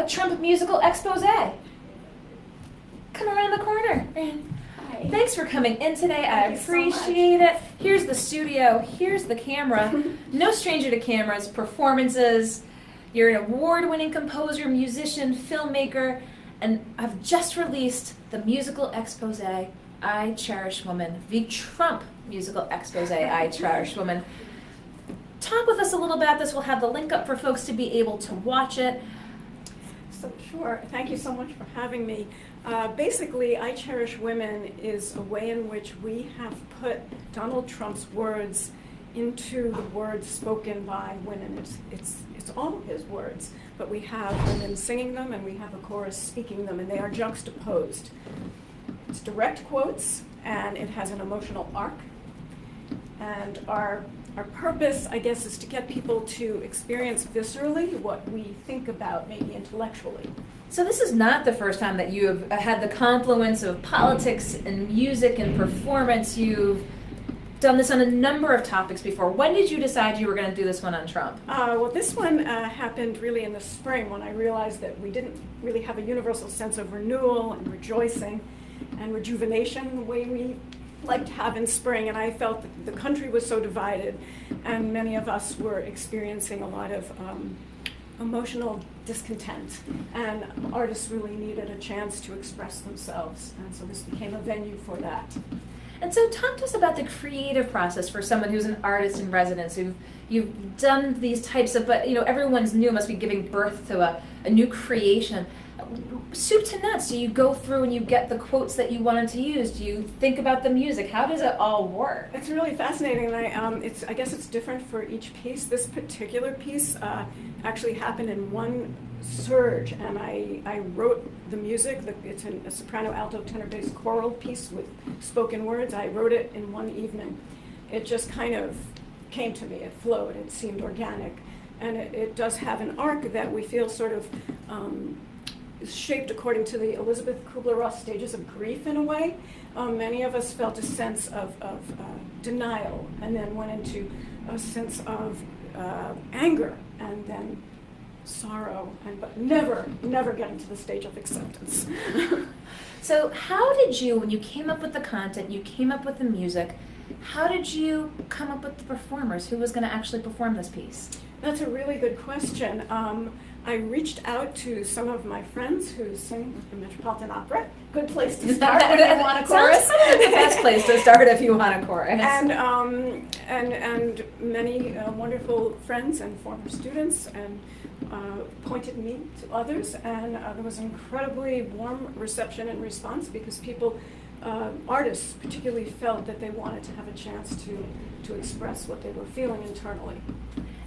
a Trump musical expose. Come around the corner. Hi. Thanks for coming in today. I Thank you so appreciate it. Here's the studio. Here's the camera. No stranger to cameras, performances. You're an award-winning composer, musician, filmmaker, and I've just released the musical expose, I Cherish Women, the Trump musical expose, I Cherish Women. Talk with us a little about this. We'll have the link up for folks to be able to watch it. So sure. Thank you so much for having me. Basically, I Cherish Women is a way in which we have put Donald Trump's words into the words spoken by women. It's all of his words, but we have women singing them and we have a chorus speaking them, and they are juxtaposed. It's direct quotes, and it has an emotional arc. And our purpose, I guess, is to get people to experience viscerally what we think about, maybe intellectually. So this is not the first time that you have had the confluence of politics and music and performance. You've done this on a number of topics before. When did you decide you were going to do this one on Trump? Well, this one happened really in the spring when I realized that we didn't really have a universal sense of renewal and rejoicing and rejuvenation the way we like to have in spring, and I felt that the country was so divided, and many of us were experiencing a lot of emotional discontent, and artists really needed a chance to express themselves, and so this became a venue for that. And so talk to us about the creative process for someone who's an artist in residence, you've done these types of, but everyone's new, must be giving birth to a new creation. Soup to nuts, do you go through and you get the quotes that you wanted to use? Do you think about the music? How does it all work? It's really fascinating, and I guess it's different for each piece. This particular piece actually happened in one surge, and I wrote the music. It's a soprano, alto, tenor, bass choral piece with spoken words. I wrote it in one evening. It just kind of came to me. It flowed. It seemed organic, and it does have an arc that we feel sort of is shaped according to the Elizabeth Kubler-Ross stages of grief in a way. Many of us felt a sense of denial, and then went into a sense of anger, and then sorrow, but never getting to the stage of acceptance. So how did you, when you came up with the content, you came up with the music, how did you come up with the performers? Who was going to actually perform this piece? That's a really good question. I reached out to some of my friends who sing with the Metropolitan Opera. Good place to start when you want a chorus. The best place to start if you want a chorus. And many wonderful friends and former students, and pointed me to others, and there was incredibly warm reception and response because people, artists particularly, felt that they wanted to have a chance to express what they were feeling internally.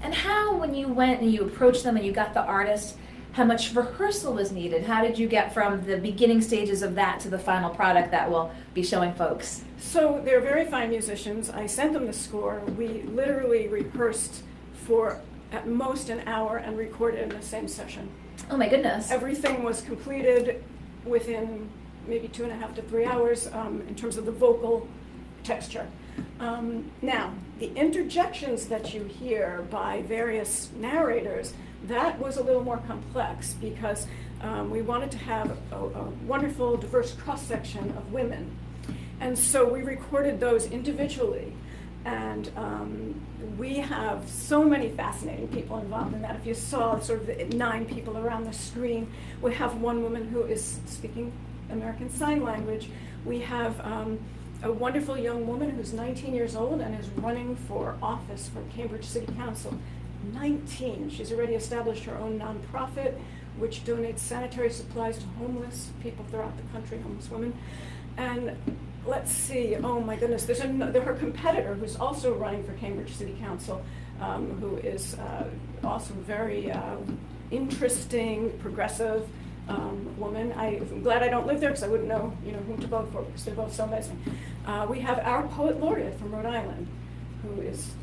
And how, when you went and you approached them and you got the artist, how much rehearsal was needed? How did you get from the beginning stages of that to the final product that we'll be showing folks? So they're very fine musicians. I sent them the score. We literally rehearsed for at most an hour and recorded in the same session. Oh my goodness. Everything was completed within maybe 2.5 to 3 hours in terms of the vocal texture. Now, the interjections that you hear by various narrators, that was a little more complex because we wanted to have a wonderful, diverse cross-section of women. And so we recorded those individually. And we have so many fascinating people involved in that. If you saw sort of the 9 people around the screen, we have one woman who is speaking American Sign Language. We have a wonderful young woman who's 19 years old and is running for office for Cambridge City Council. 19. She's already established her own nonprofit, which donates sanitary supplies to homeless people throughout the country, homeless women. And let's see, oh my goodness, there's her competitor who's also running for Cambridge City Council, who is also very interesting, progressive woman. I'm glad I don't live there because I wouldn't know, whom to vote for because they're both so amazing. We have our poet laureate from Rhode Island, who is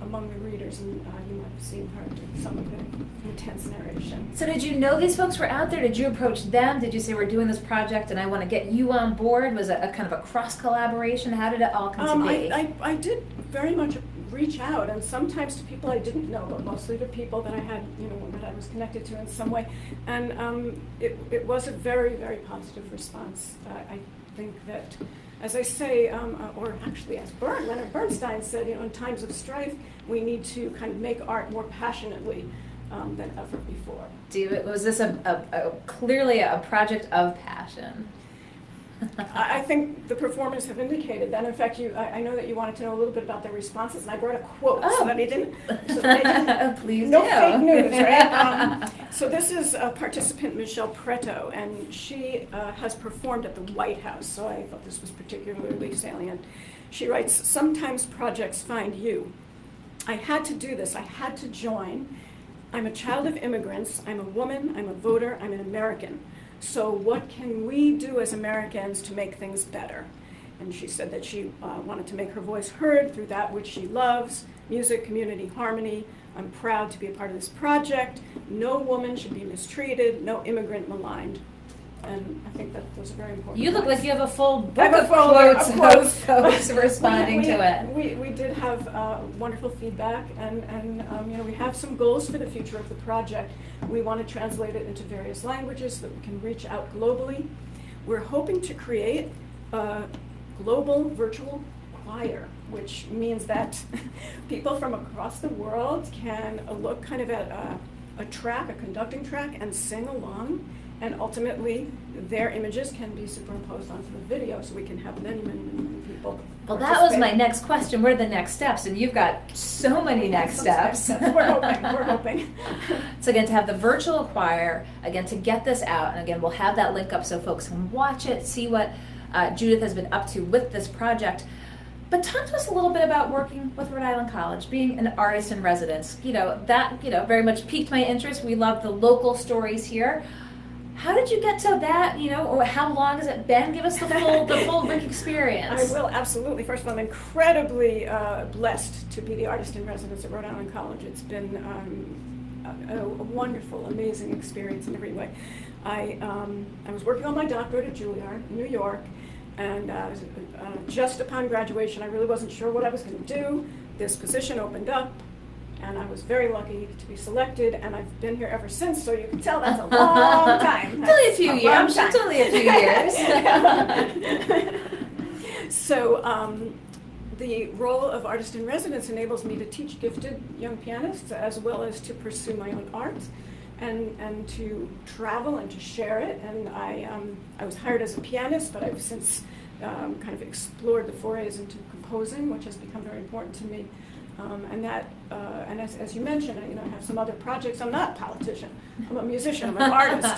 among the readers, and you might have seen her do some of the intense narration. So did you know these folks were out there? Did you approach them? Did you say, we're doing this project and I want to get you on board? Was it a kind of a cross collaboration? How did it all come to be? I did very much reach out, and sometimes to people I didn't know, but mostly to people that I had, that I was connected to in some way. And it was a very, very positive response. I think that, as I say, or actually as Leonard Bernstein said, in times of strife, we need to kind of make art more passionately than ever before. Was this clearly a project of passion? I think the performers have indicated that. In fact, I know that you wanted to know a little bit about their responses, and I brought a quote so that they didn't. Please no do. fake news, right? So this is participant Michelle Preto, and she has performed at the White House. So I thought this was particularly salient. She writes, "Sometimes projects find you. I had to do this. I had to join. I'm a child of immigrants. I'm a woman. I'm a voter. I'm an American. So what can we do as Americans to make things better?" And she said that she wanted to make her voice heard through that which she loves, music, community, harmony. "I'm proud to be a part of this project. No woman should be mistreated, no immigrant maligned." And I think that was a very important You look point. like you have a full book I have a of full quotes of quotes. folks responding to it. We did have wonderful feedback, and we have some goals for the future of the project. We want to translate it into various languages so that we can reach out globally. We're hoping to create a global virtual choir, which means that people from across the world can look kind of at a track, a conducting track, and sing along. And ultimately, their images can be superimposed onto the video, so we can have many, many, many, many people. Well, that was my next question. What are the next steps? And you've got so many next steps. We're hoping. So again, to have the virtual choir, again, to get this out, and again, we'll have that link up so folks can watch it, see what Judith has been up to with this project. But talk to us a little bit about working with Rhode Island College, being an artist in residence. That very much piqued my interest. We love the local stories here. How did you get to that, or how long has it been? Give us the full Rick experience. I will, absolutely. First of all, I'm incredibly blessed to be the artist in residence at Rhode Island College. It's been a wonderful, amazing experience in every way. I was working on my doctorate at Juilliard in New York, and just upon graduation, I really wasn't sure what I was going to do. This position opened up, and I was very lucky to be selected, and I've been here ever since, so you can tell that's a long time. It's only a few years. It's only a few years. So the role of artist in residence enables me to teach gifted young pianists as well as to pursue my own art and to travel and to share it. And I was hired as a pianist, but I've since kind of explored the forays into composing, which has become very important to me. And as you mentioned, I have some other projects. I'm not a politician. I'm a musician. I'm an artist.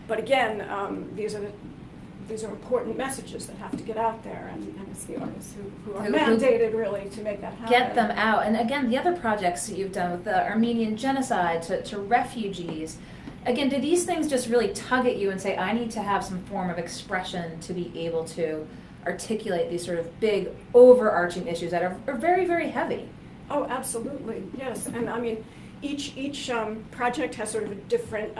But again, these are important messages that have to get out there, and it's the artists who are mandated really to make that happen. Get them out. And again, the other projects that you've done with the Armenian genocide to refugees. Again, do these things just really tug at you and say, I need to have some form of expression to be able to articulate these sort of big, overarching issues that are very, very heavy? Oh, absolutely, yes. And I mean, each project has sort of a different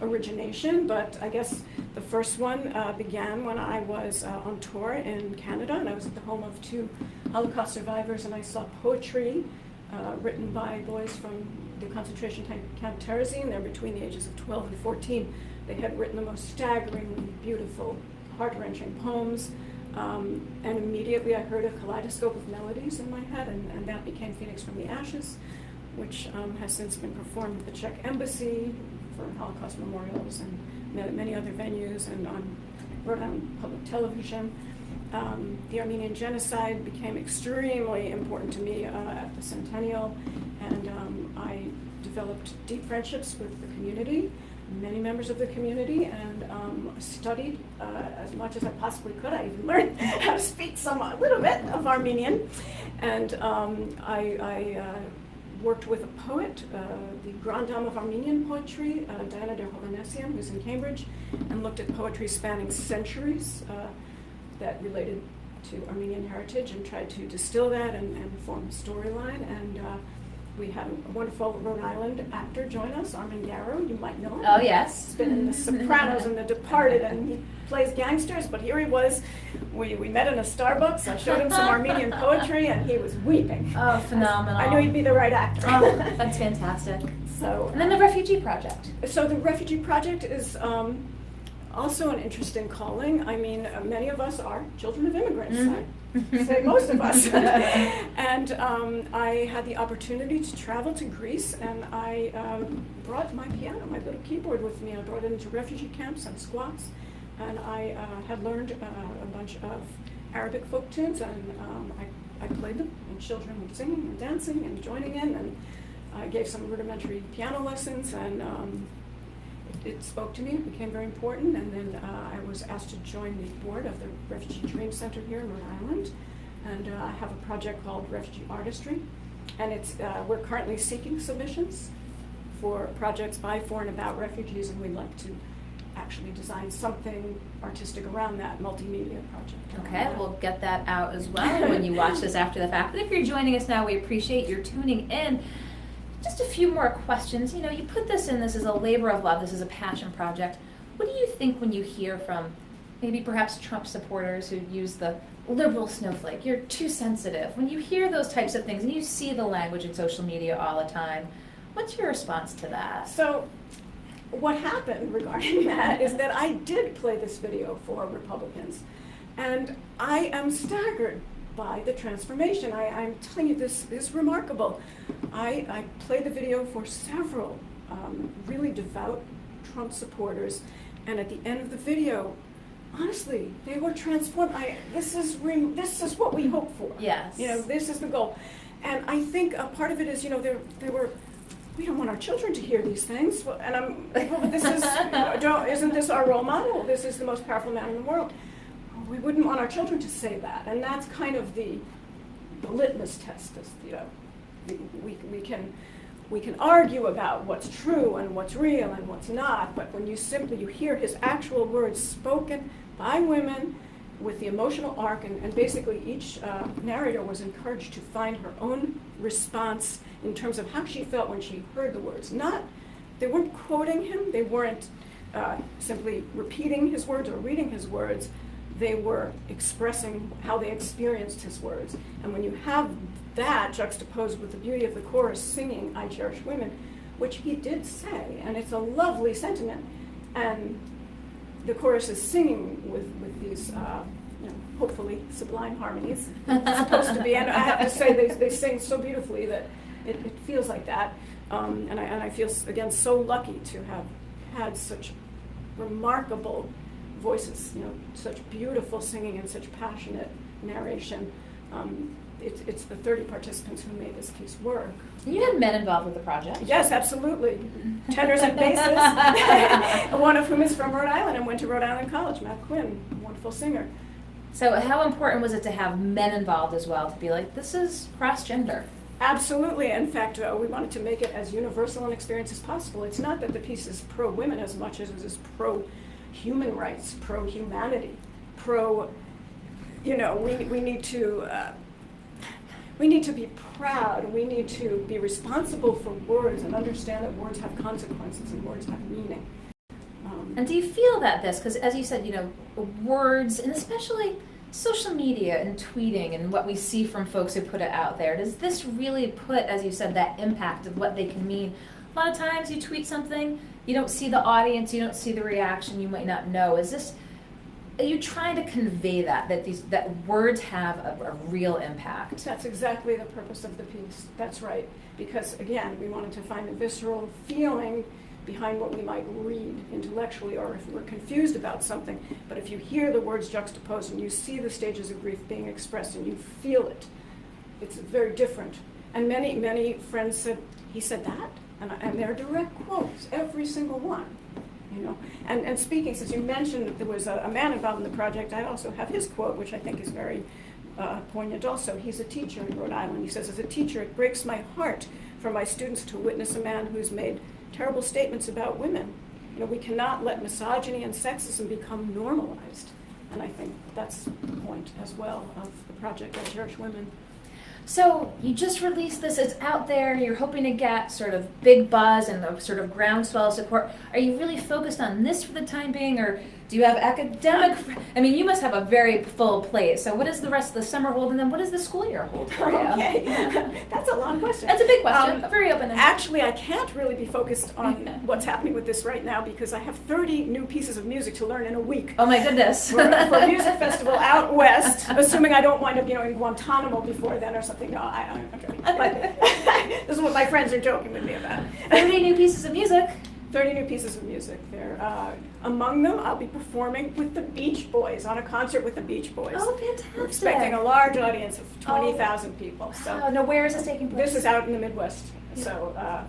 origination, but I guess the first one began when I was on tour in Canada, and I was at the home of 2 Holocaust survivors, and I saw poetry written by boys from the concentration camp Terezin. They're between the ages of 12 and 14. They had written the most staggeringly beautiful, heart-wrenching poems, and immediately I heard a kaleidoscope of melodies in my head, and that became Phoenix from the Ashes, which has since been performed at the Czech Embassy for Holocaust memorials and many other venues, and on Rhode Island Public Television. The Armenian genocide became extremely important to me at the Centennial, and I developed deep friendships with the community, many members of the community, and studied as much as I possibly could. I even learned how to speak a little bit of Armenian, and I worked with a poet, the Grand Dame of Armenian poetry, Diana de Hovhanessian, who's in Cambridge, and looked at poetry spanning centuries that related to Armenian heritage, and tried to distill that and form a storyline. And We had a wonderful Rhode Island actor join us, Armin Yarrow, you might know him. Oh, yes. He's been in The Sopranos and The Departed, and he plays gangsters, but here he was. We met in a Starbucks, I showed him some Armenian poetry, and he was weeping. Oh, phenomenal. I knew he'd be the right actor. Oh, that's fantastic. So, And then the Refugee Project. so the Refugee Project is also an interesting calling. I mean, many of us are children of immigrants. I say most of us. And I had the opportunity to travel to Greece, and I brought my piano, my little keyboard with me. I brought it into refugee camps and squats, and I had learned a bunch of Arabic folk tunes, and I played them, and children were singing and dancing and joining in, and I gave some rudimentary piano lessons, and it spoke to me. It became very important, and then I was asked to join the board of the Refugee Dream Center here in Rhode Island, and I have a project called Refugee Artistry, and it's we're currently seeking submissions for projects by, for, and about refugees, and we'd like to actually design something artistic around that multimedia project. Okay, we'll get that out as well when you watch this after the fact. But if you're joining us now, we appreciate your tuning in. Just a few more questions. You know, you put this as a labor of love, this is a passion project. What do you think when you hear from maybe perhaps Trump supporters who use the liberal snowflake, you're too sensitive? When you hear those types of things and you see the language in social media all the time, what's your response to that? So what happened regarding that is that I did play this video for Republicans, and I am staggered by the transformation. I'm telling you, this is remarkable. I played the video for several really devout Trump supporters, and at the end of the video, honestly, they were transformed. This is what we hope for. Yes. You know, this is the goal. And I think a part of it is, you know, we don't want our children to hear these things. And this is, isn't this our role model? This is the most powerful man in the world. We wouldn't want our children to say that, and that's kind of the litmus test. Is, you know, we can argue about what's true and what's real and what's not, but when you hear his actual words spoken by women with the emotional arc, and basically each narrator was encouraged to find her own response in terms of how she felt when she heard the words. They weren't quoting him, they weren't simply repeating his words or reading his words. They were expressing how they experienced his words. And when you have that juxtaposed with the beauty of the chorus singing I Cherish Women, which he did say, and it's a lovely sentiment, and the chorus is singing with these hopefully sublime harmonies. It's supposed to be, and I have to say they sing so beautifully that it feels like that. And I feel, again, so lucky to have had such remarkable voices, you know, such beautiful singing and such passionate narration. It's the 30 participants who made this piece work. You had men involved with the project. Yes, absolutely. Tenors and basses, one of whom is from Rhode Island and went to Rhode Island College, Matt Quinn, a wonderful singer. So how important was it to have men involved as well, to be like, this is cross-gender? Absolutely. In fact, we wanted to make it as universal an experience as possible. It's not that the piece is pro-women as much as it is pro-human rights, pro-humanity, you know, we need to be proud. We need to be responsible for words and understand that words have consequences and words have meaning. And do you feel that because as you said, you know, words, and especially social media and tweeting and what we see from folks who put it out there, does this really put, as you said, that impact of what they can mean? A lot of times you tweet something, you don't see the audience, you don't see the reaction, you might not know. Are you trying to convey that words have a real impact? That's exactly the purpose of the piece. That's right. Because again, we wanted to find a visceral feeling behind what we might read intellectually, or if we're confused about something. But if you hear the words juxtaposed and you see the stages of grief being expressed and you feel it, it's very different. And many friends said, he said that? And they're direct quotes, every single one. You know, and speaking, since you mentioned that there was a man involved in the project, I also have his quote, which I think is very poignant also. He's a teacher in Rhode Island. He says, as a teacher, it breaks my heart for my students to witness a man who's made terrible statements about women. You know, we cannot let misogyny and sexism become normalized. And I think that's the point as well of the project, I Cherish Women. So you just released this, it's out there, you're hoping to get sort of big buzz and the sort of groundswell support. Are you really focused on this for the time being, or do you have academic, I mean, you must have a very full plate, so what does the rest of the summer hold, and then what does the school year hold for you? Okay, that's a long question. That's a big question, very open-ended. Actually, I can't really be focused on what's happening with this right now because I have 30 new pieces of music to learn in a week. Oh my goodness. For a music festival out west, assuming I don't wind up, in Guantanamo before then or something. No, I'm joking. But this is what my friends are joking with me about. 30 new pieces of music. 30 new pieces of music there. Among them, I'll be performing with the Beach Boys, on a concert with the Beach Boys. Oh, fantastic. We're expecting a large audience of 20,000 people. So now where is this taking place? this is out in the Midwest. So,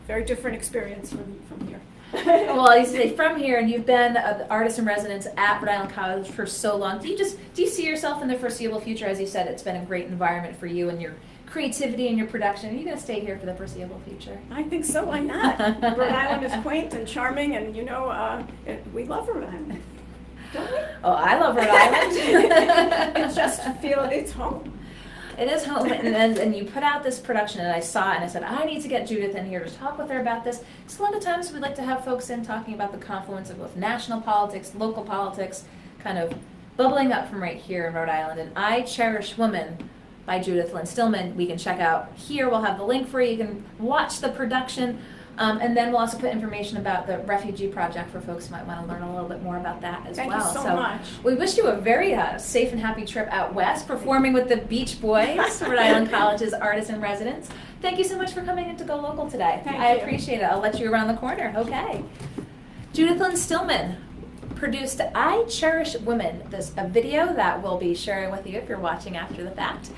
very different experience from here. Well, you say from here, and you've been an artist in residence at Rhode Island College for so long. Do you see yourself in the foreseeable future? As you said, it's been a great environment for you and your creativity and your production. Are you going to stay here for the foreseeable future? I think so. Why not? Rhode Island is quaint and charming, and we love Rhode Island, don't we? Oh, I love Rhode Island. It just feels it's home. It is home, and you put out this production, and I saw it, and I said, I need to get Judith in here to talk with her about this. Because a lot of times we like to have folks in talking about the confluence of both national politics, local politics, kind of bubbling up from right here in Rhode Island. And I Cherish Women by Judith Lynn Stillman, we can check out here. We'll have the link for you. You can watch the production. And then we'll also put information about the refugee project for folks who might want to learn a little bit more about that as Thank well. you so much. We wish you a very safe and happy trip out west, performing with the Beach Boys, Rhode Island College's artists in residence. Thank you so much for coming in to Go Local today. I appreciate it. I'll let you around the corner. Okay. Judith Lynn Stillman produced I Cherish Women, a video that we'll be sharing with you if you're watching after the fact.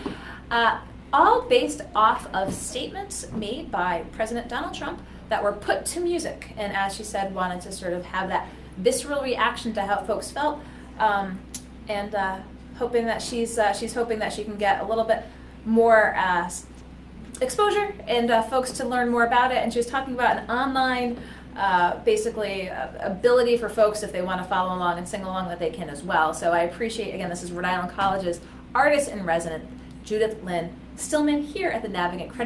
All based off of statements made by President Donald Trump that were put to music, and as she said, wanted to sort of have that visceral reaction to how folks felt, and hoping that she's hoping that she can get a little bit more exposure and folks to learn more about it. And she was talking about an online, basically ability for folks if they want to follow along and sing along that they can as well. So I appreciate, again, this is Rhode Island College's artist in residence, Judith Lynn Stillman, here at the Navigant Credit